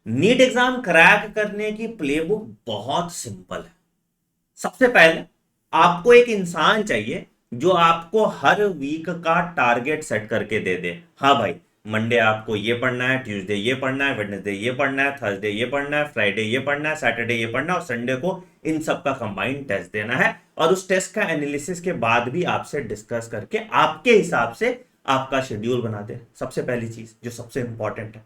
NEET exam crack करने की playbook बहुत सिंपल है। सबसे पहले आपको एक इंसान चाहिए जो आपको हर वीक का टारगेट सेट करके दे दे। हाँ भाई, मंडे आपको ये पढ़ना है, ट्यूसडे ये पढ़ना है, वेडनेसडे ये पढ़ना है, थर्सडे ये पढ़ना है, फ्राइडे ये पढ़ना है, सैटरडे ये पढ़ना है और संडे को इन सब का कंबाइंड टेस्ट देना है। और उस टेस्ट का एनालिसिस के बाद भी आपसे डिस्कस करके आपके हिसाब से आपका शेड्यूल बना दे। सबसे पहली चीज जो सबसे इंपॉर्टेंट है।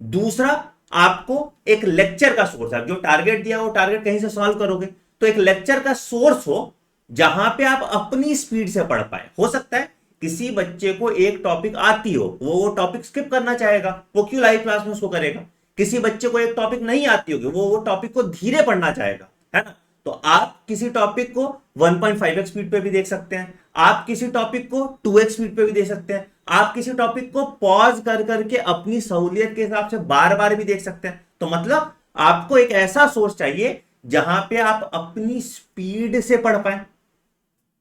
दूसरा, आपको एक लेक्चर का सोर्स है। जो टारगेट दिया वो टारगेट कहीं से सॉल्व करोगे तो एक लेक्चर का सोर्स हो जहां पे आप अपनी स्पीड से पढ़ पाए। हो सकता है किसी बच्चे को एक टॉपिक आती हो, वो टॉपिक स्किप करना चाहेगा, वो क्यों लाइव क्लास में उसको करेगा। किसी बच्चे को एक टॉपिक नहीं आती होगी, वो टॉपिक को धीरे पढ़ना चाहेगा, है ना। तो आप किसी टॉपिक को 1.5x स्पीड पे भी देख सकते हैं, आप किसी टॉपिक को 2x स्पीड पे भी देख सकते हैं, आप किसी टॉपिक को पॉज कर करके अपनी सहूलियत के हिसाब से बार बार भी देख सकते हैं। तो मतलब आपको एक ऐसा सोर्स चाहिए जहां पे आप अपनी स्पीड से पढ़ पाए।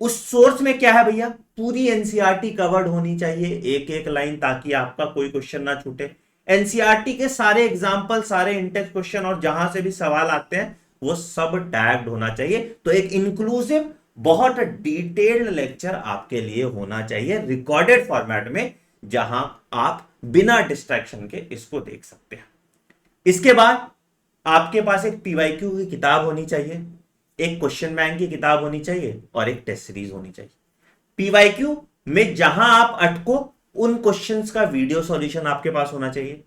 उस सोर्स में क्या है भैया, पूरी एनसीईआरटी कवर्ड होनी चाहिए एक एक लाइन, ताकि आपका कोई क्वेश्चन ना छूटे। एनसीईआरटी के सारे एग्जाम्पल, सारे इंटेक्स क्वेश्चन और जहां से भी सवाल आते हैं वो सब टैग्ड होना चाहिए। तो एक इंक्लूसिव बहुत डिटेल्ड लेक्चर आपके लिए होना चाहिए रिकॉर्डेड फॉर्मेट में, जहां आप बिना डिस्ट्रैक्शन के इसको देख सकते हैं। इसके बाद आपके पास एक पीवाईक्यू की किताब होनी चाहिए, एक क्वेश्चन बैंक की किताब होनी चाहिए और एक टेस्ट सीरीज होनी चाहिए। पीवाईक्यू में जहां आप अटको उन क्वेश्चंस का वीडियो सॉल्यूशन आपके पास होना चाहिए।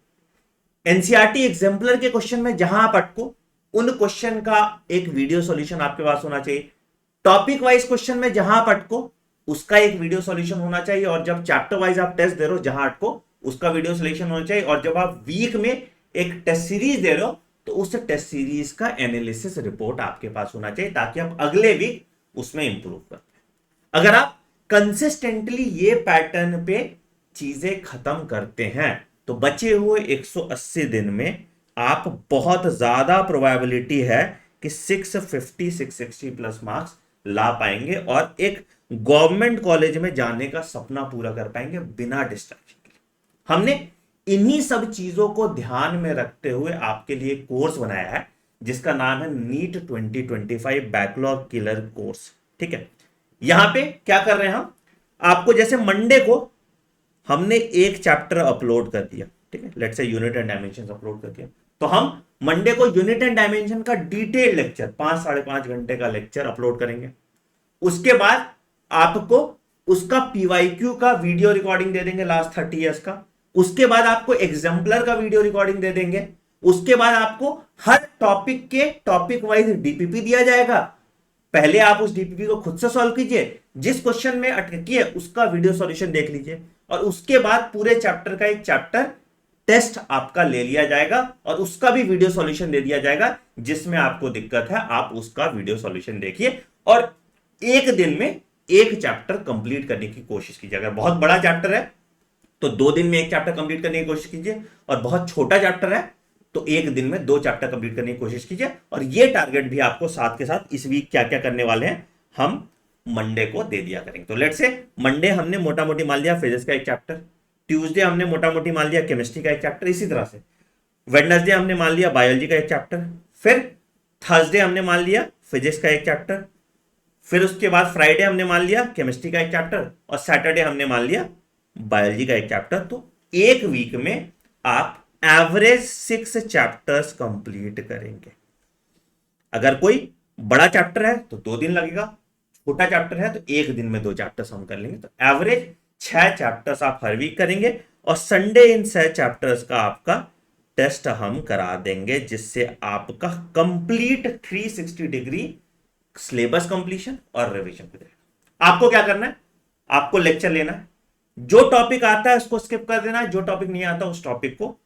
एनसीईआरटी एग्जाम्पलर के क्वेश्चन में जहां आप अटको उन क्वेश्चन का एक वीडियो सॉल्यूशन आपके पास होना चाहिए। टॉपिक वाइज क्वेश्चन में जहां आप अटको उसका एक वीडियो सॉल्यूशन होना चाहिए। और जब चैप्टर वाइज आप टेस्ट दे रहे हो, जहां अटको उसका वीडियो सॉल्यूशन होना चाहिए। और जब आप वीक में एक टेस्ट सीरीज दे रहे हो तो उस टेस्ट सीरीज का एनालिसिस रिपोर्ट आपके पास होना चाहिए, ताकि आप अगले वीक उसमें इंप्रूव कर पाए। अगर आप कंसिस्टेंटली ये पैटर्न पे चीजें खत्म करते हैं तो बचे हुए 180 दिन में आप बहुत ज्यादा प्रोबेबिलिटी है कि 650 660 प्लस मार्क्स ला पाएंगे और एक गवर्नमेंट कॉलेज में जाने का सपना पूरा कर पाएंगे बिना डिस्ट्रैक्शन के। हमने इन्हीं सब चीजों को ध्यान में रखते हुए आपके लिए कोर्स बनाया है जिसका नाम है नीट 2025 बैकलॉग किलर कोर्स। ठीक है, यहां पे क्या कर रहे हैं हम, आपको जैसे मंडे को हमने एक चैप्टर अपलोड कर दिया, ठीक है, let's say unit and dimension upload कर दिया, तो हम मंडे को यूनिट एंड डायमेंशन का डिटेल लेक्चर 5-5.5 घंटे का लेक्चर अपलोड करेंगे। उसके बाद आपको उसका पीवाईक्यू का वीडियो रिकॉर्डिंग दे देंगे लास्ट 30 ईयर्स का। उसके बाद आपको एग्जाम्पलर का वीडियो रिकॉर्डिंग दे देंगे। उसके बाद आपको हर टॉपिक के टॉपिक वाइज डीपीपी दिया जाएगा। पहले आप उस डीपीपी को खुद से सॉल्व कीजिए, जिस क्वेश्चन में अटकी है उसका वीडियो सॉल्यूशन देख लीजिए, और उसके बाद पूरे चैप्टर का एक चैप्टर टेस्ट आपका ले लिया जाएगा और उसका भी वीडियो सॉल्यूशन दे दिया जाएगा। जिसमें आपको दिक्कत है आप उसका वीडियो सॉल्यूशन देखिए और एक दिन में एक चैप्टर कंप्लीट करने की कोशिश कीजिए। अगर बहुत बड़ा चैप्टर है तो 2 दिन में एक चैप्टर कंप्लीट करने की कोशिश कीजिए, और बहुत छोटा चैप्टर है तो एक दिन में 2 चैप्टर कंप्लीट करने की कोशिश कीजिए। और ये टारगेट भी आपको साथ के साथ इस वीक क्या क्या करने वाले हैं हम मंडे को दे दिया करेंगे। तो लेट्स से मंडे हमने मोटा मोटी मान लिया फिजिक्स का एक चैप्टर, ट्यूसडे हमने मोटा मोटी मान लिया केमिस्ट्री का एक चैप्टर, इसी तरह से वेडनेसडे हमने मान लिया बायोलॉजी का एक चैप्टर, फिर थर्सडे हमने मान लिया फिजिक्स का एक चैप्टर, फिर उसके बाद फ्राइडे हमने मान लिया केमिस्ट्री का एक चैप्टर और सैटरडे हमने मान लिया बायोलॉजी का एक चैप्टर। तो एक वीक में आप एवरेज 6 चैप्टर्स कंप्लीट करेंगे। अगर कोई बड़ा चैप्टर है तो 2 दिन लगेगा, छोटा चैप्टर है तो एक दिन में 2 चैप्टर्स हम कर लेंगे। तो एवरेज 6 चैप्टर्स आप हर वीक करेंगे और संडे इन 6 चैप्टर्स का आपका टेस्ट हम करा देंगे, जिससे आपका कंप्लीट 360 डिग्री सिलेबस कंप्लीशन और रिवीजन हो जाएगा। आपको क्या करना है, आपको लेक्चर लेना है, जो टॉपिक आता है उसको स्किप कर देना है, जो टॉपिक नहीं आता उस टॉपिक को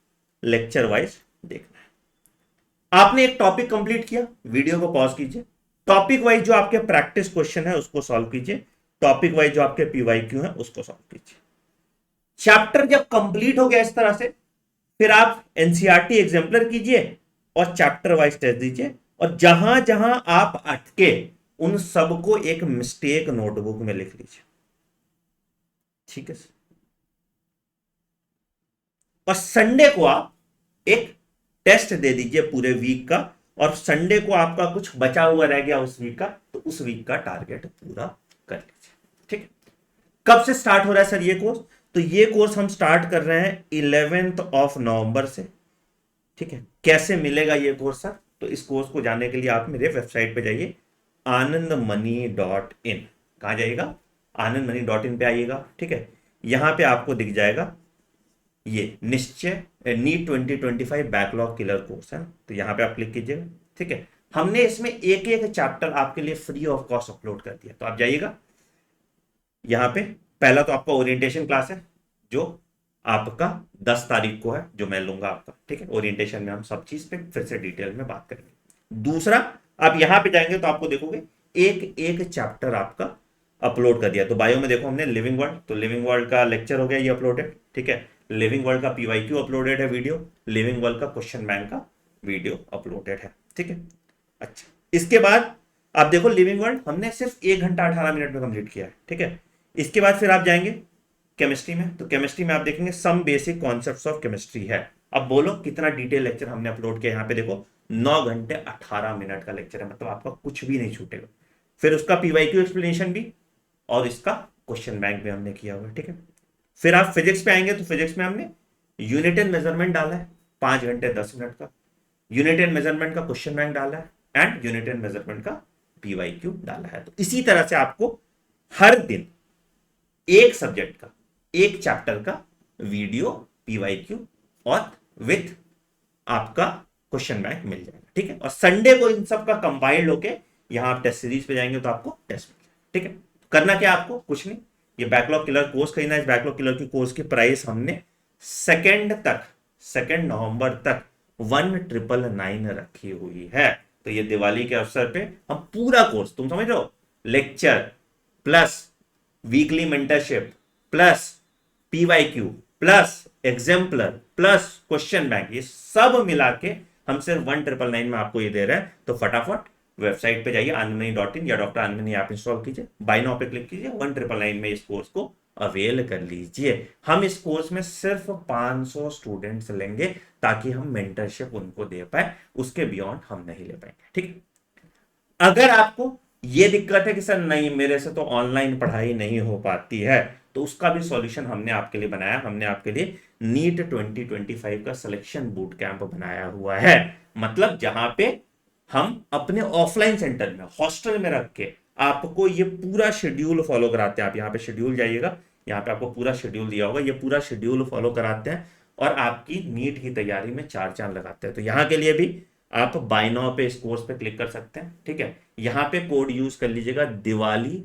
लेक्चर वाइज देखना है। आपने एक टॉपिक कंप्लीट किया, वीडियो को पॉज कीजिए, टॉपिक वाइज जो आपके प्रैक्टिस क्वेश्चन है उसको सॉल्व कीजिए, टॉपिक वाइज जो आपके पीवाईक्यू है उसको सॉल्व कीजिए। चैप्टर जब कंप्लीट हो गया इस तरह से, फिर आप एनसीईआरटी एग्जाम्पलर कीजिए और चैप्टर वाइज टेस्ट दीजिए, और जहां जहां आप अटके उन सबको एक मिस्टेक नोटबुक में लिख लीजिए। ठीक है, और संडे को आप एक टेस्ट दे दीजिए पूरे वीक का, और संडे को आपका कुछ बचा हुआ रह गया उस वीक का, तो उस वीक का टारगेट पूरा कर लीजिए। ठीक है। कब से स्टार्ट हो रहा है सर ये कोर्स? तो ये कोर्स हम स्टार्ट कर रहे हैं 11 नवंबर से। ठीक है। कैसे मिलेगा ये कोर्स सर? तो इस कोर्स को जानने के लिए आप मेरे वेबसाइट पे जाइए, anandmoney.in। कहां जाइएगा? anandmoney.in पे आइएगा। ठीक है। यहां पे आपको दिख जाएगा ये निश्चय नीट 2025 बैकलॉग किलर कोर्स है ना, तो यहां पे आप क्लिक कीजिएगा। ठीक है। हमने इसमें एक एक चैप्टर आपके लिए फ्री ऑफ कॉस्ट अपलोड कर दिया, तो आप जाइएगा यहां पे। पहला तो आपका ओरिएंटेशन क्लास है जो आपका 10 तारीख को है, जो मैं लूंगा आपका। ठीक है। ओरिएंटेशन में हम सब चीज पे फिर से डिटेल में बात करेंगे। दूसरा, आप यहां पे जाएंगे तो आपको देखोगे एक एक चैप्टर आपका अपलोड कर दिया। तो बायो में देखो हमने लिविंग वर्ल्ड, तो लिविंग वर्ल्ड का लेक्चर हो गया ये अपलोडेड। ठीक है। लिविंग वर्ल्ड का पीवाईक्यू अपलोडेड है वीडियो, लिविंग वर्ल्ड का क्वेश्चन बैंक का वीडियो अपलोडेड है। ठीक है। अच्छा, इसके बाद आप देखो लिविंग वर्ल्ड हमने सिर्फ 1 घंटा 18 मिनट में कंप्लीट किया है। ठीक है। इसके बाद फिर आप जाएंगे केमिस्ट्री में, तो केमिस्ट्री में आप देखेंगे some basic concepts of chemistry है। अब बोलो कितना डिटेल लेक्चर हमने अपलोड किया। यहाँ पे देखो 9 घंटे 18 मिनट का लेक्चर है, मतलब आपका कुछ भी नहीं छूटेगा। फिर उसका पीवाईक्यू एक्सप्लेनेशन भी, और इसका क्वेश्चन बैंक भी हमने किया हुआ है। ठीक है। फिर आप फिजिक्स पे आएंगे तो फिजिक्स में हमने यूनिट एंड मेजरमेंट डाला है 5 घंटे 10 मिनट का, यूनिट एंड मेजरमेंट का क्वेश्चन बैंक डाला है, एंड यूनिट एंड मेजरमेंट का पीवाईक्यू डाला है। तो इसी तरह से आपको हर दिन एक सब्जेक्ट का, एक चैप्टर का वीडियो, पीवाईक्यू और विथ आपका क्वेश्चन बैंक मिल जाएगा। ठीक है। और संडे को इन सब का कंपाइल्ड होके यहां आप टेस्ट सीरीज पे जाएंगे तो आपको टेस्ट मिल जाएगा। ठीक है। करना क्या आपको? कुछ नहीं, ये बैकलॉग किलर कोर्स खरीदना। इस बैकलॉग किलर की कोर्स की प्राइस हमने 2 नवंबर तक 1999 रखी हुई है। तो ये दिवाली के अवसर पे हम पूरा कोर्स, तुम समझ रहे हो, lecture plus weekly mentorship plus PYQ plus exemplar plus question bank, ये सब मिला के हम सिर्फ 1999 में आपको ये दे रहे हैं। तो फटाफट वेबसाइट पे जाइए anandmoney.in या डॉक्टर आनंदमणि ऐप इंस्टॉल कीजिए, बाय नाउ पे क्लिक कीजिए, 1999 में इस कोर्स को अवेल कर लीजिए। हम इस कोर्स में सिर्फ 500 स्टूडेंट्स लेंगे ताकि हम मेंटरशिप उनको दे पाए, उसके बियॉन्ड हम नहीं ले पाएंगे। ठीक है। अगर आपको ये दिक्कत है कि सर नहीं मेरे से तो ऑनलाइन पढ़ाई नहीं हो पाती है, तो उसका भी सॉल्यूशन हमने आपके लिए बनाया। हमने आपके लिए नीट 2025 का सिलेक्शन बूट कैंप बनाया हुआ है, मतलब जहां पे हम अपने ऑफलाइन सेंटर में हॉस्टल में रख के आपको ये पूरा शेड्यूल फॉलो कराते हैं। आप यहाँ पे शेड्यूल जाइएगा, यहाँ पे आपको पूरा शेड्यूल दिया होगा, ये पूरा शेड्यूल फॉलो कराते हैं और आपकी नीट की तैयारी में चार चांद लगाते हैं। तो यहाँ के लिए भी आप बाय नाउ पे इस कोर्स पे क्लिक कर सकते हैं। ठीक है। यहाँ पे कोड यूज कर लीजिएगा दिवाली।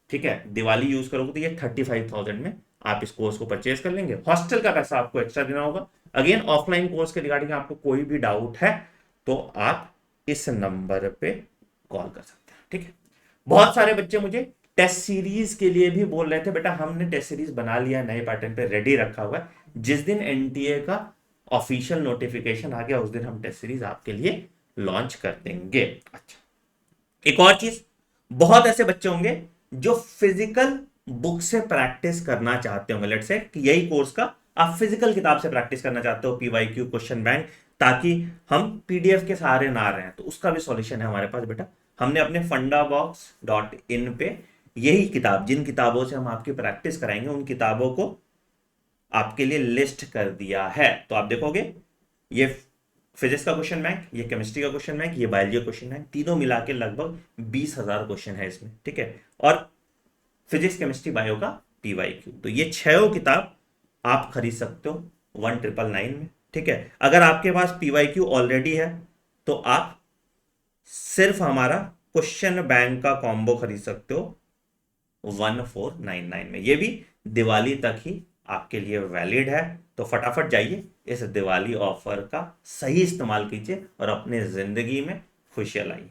ठीक है। दिवाली यूज करोगे तो ये 35,000 में आप इस कोर्स को परचेज कर लेंगे। हॉस्टल का पैसा आपको एक्स्ट्रा देना होगा। अगेन ऑफलाइन कोर्स के रिगार्डिंग आपको कोई भी डाउट है तो आप इस नंबर पे कॉल कर सकते हैं। ठीक है। बहुत सारे बच्चे मुझे टेस्ट सीरीज के लिए भी बोल रहे थे, बेटा हमने टेस्ट सीरीज बना लिया, नए पैटर्न पे रेडी रखा हुआ है, जिस दिन एनटीए का ऑफिशियल नोटिफिकेशन आ गया उस दिन हम टेस्ट सीरीज आपके लिए लॉन्च कर देंगे। अच्छा, एक और चीज, बहुत ऐसे बच्चे होंगे जो फिजिकल बुक से प्रैक्टिस करना चाहते होंगे। लेट्स से कि यही कोर्स का आप फिजिकल किताब से प्रैक्टिस करना चाहते हो, पीवाईक्यू क्वेश्चन बैंक, ताकि हम पीडीएफ के सहारे ना रहे, तो उसका भी सॉल्यूशन है हमारे पास बेटा। हमने अपने fundabox.in पे यही किताब, जिन किताबों से हम आपकी प्रैक्टिस कराएंगे उन किताबों को आपके लिए लिस्ट कर दिया है। तो आप देखोगे ये फिजिक्स का क्वेश्चन बैंक, ये केमिस्ट्री का क्वेश्चन बैंक, ये बायोलॉजी का क्वेश्चन बैंक, तीनों मिला के लगभग 20,000 क्वेश्चन है इसमें। ठीक है। और फिजिक्स केमिस्ट्री बायो का पीवाईक्यू, तो ये 6 किताब आप खरीद सकते हो 1999 में। ठीक है। अगर आपके पास पीवाईक्यू ऑलरेडी है तो आप सिर्फ हमारा क्वेश्चन बैंक का कॉम्बो खरीद सकते हो 1499 में। ये भी दिवाली तक ही आपके लिए वैलिड है। तो फटाफट जाइए, इस दिवाली ऑफर का सही इस्तेमाल कीजिए और अपने जिंदगी में खुशियां लाइए।